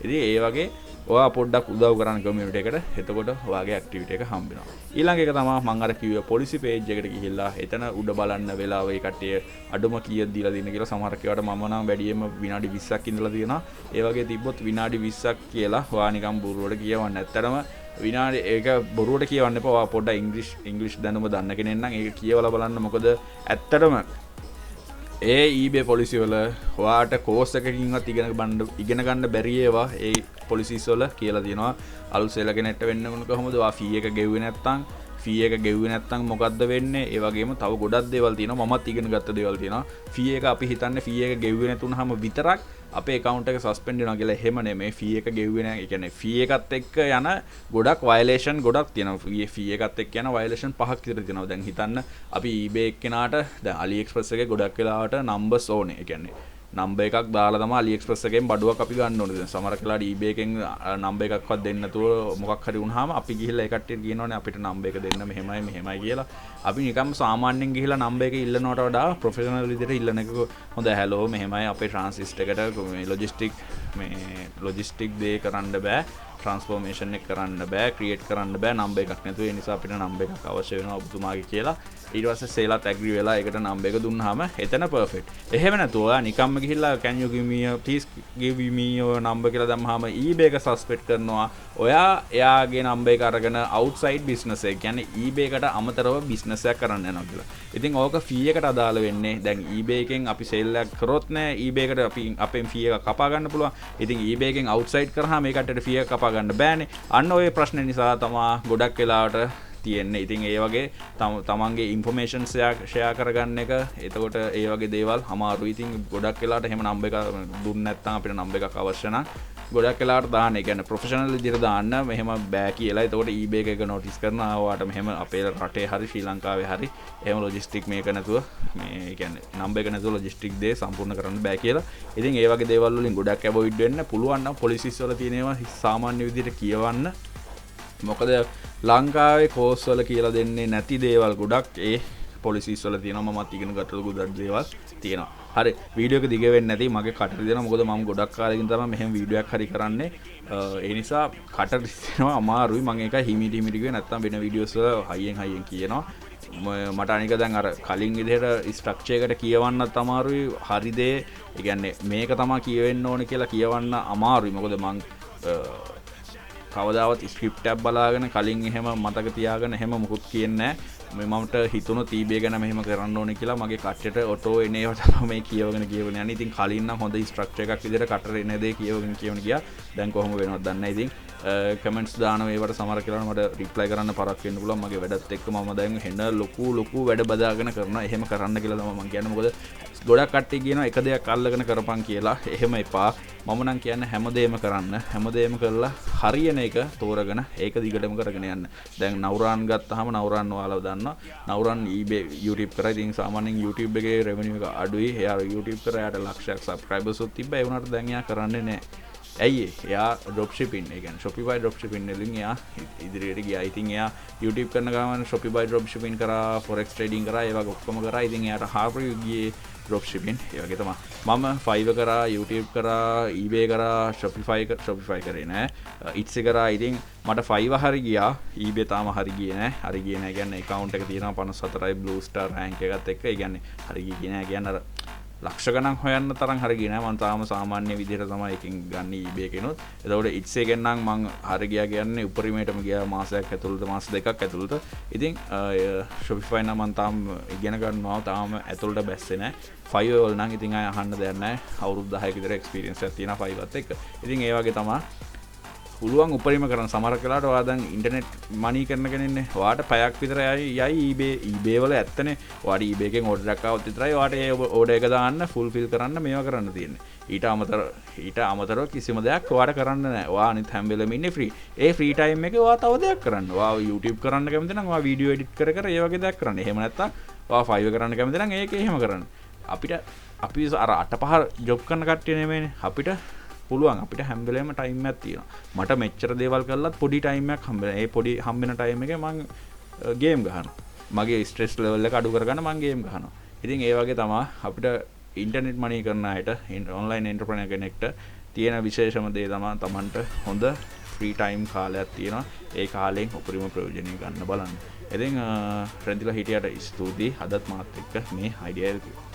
ඉතින් ඒ වගේ ඔයා පොඩ්ඩක් උදව් කරන්න කමියුනිටි එකට. එතකොට ඔයාගේ ඇක්ටිවිටි එක හම්බ වෙනවා. ඊළඟ එක තමයි මම අර කිව්වේ පොලිසි පේජ් එකට ගිහිල්ලා එතන උඩ බලන්න වෙලාව ඒ කට්ටිය අඩුම කීයක් දීලා දින කියලා. සමහර කේවට මම නම් වැඩියෙන්ම විනාඩි 20ක් ඉඳලා තියෙනවා. ඒ වගේ තිබ්බොත් විනාඩි 20ක් කියලා ඔයා නිකන් බොරුවට කියවන්න. ඇත්තටම විනාඩි ඒක බොරුවට කියවන්න එපා. ඔයා පොඩ්ඩක් ඉංග්‍රීසි දැනුම දන්න කෙනෙක් නම් ඒක කියවලා බලන්න. මොකද ඇත්තටම ඒ eBay පොලිසි වල ඔයාට කෝස් එකකින්වත් ඉගෙන ගන්න බැරි ඒවා ඒ පොලිසිස් වල කියලා තියෙනවා. අලුත් සෙල කෙනෙක්ට වෙන්න ඕන කොහොමද? ඔයා ෆී එක ගෙව්වේ නැත්නම් මොකද්ද වෙන්නේ? ඒ වගේම තව ගොඩක් දේවල් තියෙනවා. මමත් ඉගෙන ගත්ත දේවල් තියෙනවා. ෆී එක අපි හිතන්නේ ෆී එක ගෙව්වේ නැතුනහම විතරක් අපේ account එක suspend වෙනවා කියලා. එහෙම නෙමෙයි. ෆී එක ගෙව්වේ නැහැ. ඒ කියන්නේ ෆී එකත් එක්ක යන ගොඩක් violation ගොඩක් තියෙනවා. ෆී එකත් එක්ක යන violation 5ක් විතර තියෙනවා. දැන් හිතන්න අපි eBay එක්කෙනාට දැන් AliExpress එකේ ගොඩක් වෙලාවට numbers ඕනේ. ඒ කියන්නේ නම්බර් එකක් දාලා තමයි AliExpress එකෙන් බඩුවක් අපි ගන්න ඕනේ. දැන් සමහර වෙලාවට eBay එකෙන් නම්බර් එකක්වත් දෙන්න නැතුව මොකක් හරි වුණාම අපි ගිහිල්ලා ඒ කට්ටියට කියනෝනේ අපිට නම්බර් එක දෙන්න මෙහෙමයි කියලා. අපි නිකම්ම සාමාන්‍යයෙන් ගිහිල්ලා නම්බර් එක ඉල්ලනවට වඩා ප්‍රොෆෙෂනල් විදිහට ඉල්ලන එක හොඳ. හැලෝ මෙහෙමයි අපේ ට්‍රාන්සිස්ටර් එකට මේ ලොජිස්ටික් දේ කරන්න බෑ. ට්‍රාන්ස්ෆෝර්මේෂන් එක කරන්න බෑ, ක්‍රියේට් කරන්න බෑ නම්බර් එකක් නැතුව. ඒ නිසා අපිට නම්බර් එකක් අවශ්‍ය වෙනවා ඔබතුමාගේ කියලා. ඊට පස්සේ සේලත් ඇග්‍රී වෙලා ඒකට නම්බර් එක දුන්නාම එතන පර්ෆෙක්ට්. එහෙම නැතුව නිකම්ම ගිහිල්ලා can you give me please give me your number කියලා දැම්මහම eBay එක සස්පෙක්ට් කරනවා. ඔයා එයාගේ නම්බර් එක අරගෙන outside business එක කියන්නේ eBay එකට අමතරව business එකක් කරන්න යනවා කියලා. ඉතින් ඕක fee එකට අදාළ වෙන්නේ. දැන් eBay එකෙන් අපි sale එකක් කරොත් නෑ eBay එකට අපි අපෙන් fee එක කපා ගන්න පුළුවන්. ඉතින් eBay එකෙන් outside කරාම ඒකට fee එක කපා ගන්න බෑනේ. අන්න ඔය ප්‍රශ්නේ නිසා තමයි ගොඩක් වෙලාවට තියෙන්නේ. ඉතින් ඒ වගේ තමන්ගේ ඉන්ෆර්මේෂන් ෂෙයා කරගන්න එක එතකොට ඒ වගේ දේවල් අමාරුයි. ඉතින් ගොඩක් වෙලාවට එහෙම නම්බර් එක දුන්නේ නැත්නම් අපිට නම්බර් එකක් අවශ්‍ය නම් ගොඩක් වෙලාවට දාන්න. ඒ කියන්නේ ප්‍රොෆෙෂනල් විදිහට දාන්න මෙහෙම බෑ කියලා. එතකොට eBay එක නෝටිස් කරනවා ඔයාට මෙහෙම අපේ රටේ හරි ශ්‍රී ලංකාවේ හරි එහෙම ලොජිස්ටික් මේක නැතුව මේ කියන්නේ නම්බර් එක නැතුව ලොජිස්ටික් දේ සම්පූර්ණ කරන්න බෑ කියලා. ඉතින් ඒ වගේ දේවල් වලින් ගොඩක් අවොයිඩ් වෙන්න පුළුවන් නම් පොලිසිස් වල තියෙන ඒවා සාමාන්‍ය විදිහට කියවන්න. මොකද ලංකාවේ කෝස් වල කියලා දෙන්නේ නැති දේවල් ගොඩක් ඒ පොලිසිස් වල තියෙනවා. මමත් ඉගෙන ගත්ත ගොඩක් දේවල් තියෙනවා. හරි වීඩියෝ එක දිග වෙන්නේ නැති මගේ කට රිදෙනවා. මොකද මම ගොඩක් කාලෙකින් තමයි මෙහෙම වීඩියෝ එකක් හරි කරන්නේ. ඒ නිසා කට රිදෙනවා අමාරුයි. මම ඒක හිමිටි කිව්වේ නැත්තම් වෙන වීඩියෝස් වල හයියෙන් කියනවා. මට අනික දැන් අර කලින් විදිහට ස්ට්‍රක්චර් එකට කියවන්නත් අමාරුයි. හරි දේ ඒ කියන්නේ මේක තමයි කියවෙන්න ඕනේ කියලා කියවන්න අමාරුයි. මොකද මං කවදාවත් ස්ක්‍රිප්ට් එකක් බලාගෙන කලින් එහෙම මතක තියාගෙන එහෙම මුකුත් කියන්නේ නැහැ. මමට හිතුණොත් eBay ගැන මෙහෙම කරන්න ඕනේ කියලා මගේ කට්ටට ඔටෝ එන ඒවා තමයි මේ කියවගෙන යන්නේ. ඉතින් කලින් නම් හොඳ ස්ට්‍රක්චර් එකක් විදිහට කටට එන දේ කියවගෙන ගියා. දැන් කොහොම වෙනවද දන්නේ නැහැ. ඉතින් කමෙන්ට්ස් දාන ඒවට සමහර කියලා මට රිප්ලයි කරන්න පරක් වෙන්න පුළුවන්. මගේ වැඩත් එක්ක මම දැන් හෙන ලොකු වැඩ බදාගෙන කරනවා. එහෙම කරන්න කියලා තමයි මම කියන්නේ. මොකද ගොඩක් කට්ටිය කියනවා එක දෙයක් අල්ලගෙන කරපන් කියලා. එහෙම එපා. මම නම් කියන්නේ හැමදේම කරන්න. හැමදේම කරලා හරියන එක තෝරගෙන ඒක දිගටම කරගෙන යන්න. දැන් නවුරාන් ගත්තාම නවුරාන් ඔයාලා දන්නවා. නවුරාන් eBay YouTube කරා. ඉතින් සාමාන්‍යයෙන් YouTube එකේ රෙවෙනියු එක අඩුයි. එයා YouTube කරා යාට ලක්ෂයක් සබ්ස්ක්‍රයිබර්ස් උත් තිබ්බා. ඒ වුණාට දැන් එයා කරන්නේ නැහැ. ඇයි එයා ඩ්‍රොප් ෂිපින් ඒ කියන්නේ Shopify ඩ්‍රොප් ෂිපින් වලින් එයා ඉදිරියට ගියා. ඉතින් එයා YouTube කරන ගමන් Shopify ඩ්‍රොප් ෂිපින් කරා, forex trading කරා, ඒ වගේ ඔක්කොම කරා. ඉතින් එයාට හාපරි ගියේ ඩ්‍රොප් ෂිපින්. ඒ වගේ තමයි. මම Fiverr කරා, YouTube කරා, eBay කරා, Shopify කරේ නෑ. Etsy කරා. ඉතින් මට Fiverr හරි ගියා. eBay තාම හරි ගියේ නෑ. හරි ගියේ නෑ කියන්නේ account එක තියෙනවා 54යි blue star rank එකත් එක්ක. ඒ කියන්නේ හරි ගියේ නෑ කියන්නේ අර ලක්ෂ ගණන් හොයන්න තරම් හරි ගියේ නෑ. මම තාම සාමාන්‍ය විදිහට තමයි එකකින් ගන්න eBay එකනොත්. එතකොට Etsy එකෙන් නම් මං හරි ගියා කියන්නේ උපරිමයටම ගියා මාසයක් ඇතුළත, මාස දෙකක් ඇතුළත. ඉතින් Shopify නම් මම තාම ඉගෙන ගන්නවා. තාම ඇතුළට බැස්සේ නෑ. Fiverr වල නම් ඉතින් අහන්න දෙයක් නෑ. අවුරුදු 10ක විතර experience එකක් තියෙනවා Fiverrත් එක්ක. ඉතින් ඒ වගේ තමයි පුළුවන් උපරිම කරන. සමහර වෙලාවට ඔයා දැන් ඉන්ටර්නෙට් මනි කරන කෙනෙන්නේ. ඔයාට පැයක් විතර යයි eBay වල ඇත්තනේ. ඔයාට eBay එකෙන් ඕඩර් එකක් ආවොත් විතරයි ඔයාට ඒ ඕඩර් එක දාන්න ෆුල්ෆිල් කරන්න මේවා කරන්න තියෙන්නේ. ඊට අමතරව කිසිම දෙයක් ඔයාට කරන්න නැහැ. ඔයා අනිත් හැම වෙලෙම ඉන්නේ ෆ්‍රී. ඒ ෆ්‍රී ටයිම් එකේ ඔයා තව දෙයක් කරන්න. ඔයා YouTube කරන්න කැමති නම් ඔයා වීඩියෝ එඩිට් කර ඒ වගේ දෙයක් කරන්න. එහෙම නැත්තම් ඔයා Fiverr කරන්න කැමති නම් ඒක එහෙම කරන්න. අපි අර 8-5 ජොබ් කරන කට්ටිය නෙමෙයිනේ. අපිට පුළුවන් අපිට හැම වෙලේම ටයිම් එකක් තියෙනවා. මට මෙච්චර දේවල් කරලත් පොඩි ටයිම් එකක් හම්බෙනවා. ඒ පොඩි හම්බෙන ටයිම් එකේ මම ගේම් ගහනවා. මගේ ස්ට්‍රෙස් ලෙවල් එක අඩු කරගන්න මම ගේම් ගහනවා. ඉතින් ඒ වගේ තමයි අපිට ඉන්ටර්නෙට් මනි කරන අයට ඔන්ලයින් එන්ටර්ප්‍රෙනර් කෙනෙක්ට තියෙන විශේෂම දේ තමයි Tamanට හොඳ ෆ්‍රී ටයිම් කාලයක් තියෙනවා. ඒ කාලෙන් උපරිම ප්‍රයෝජනය ගන්න බලන්න. ඉතින් රෙන්දිලා හිටියට ස්තුතියි. අදත් මාත් එක්ක මේ අයිඩියා එක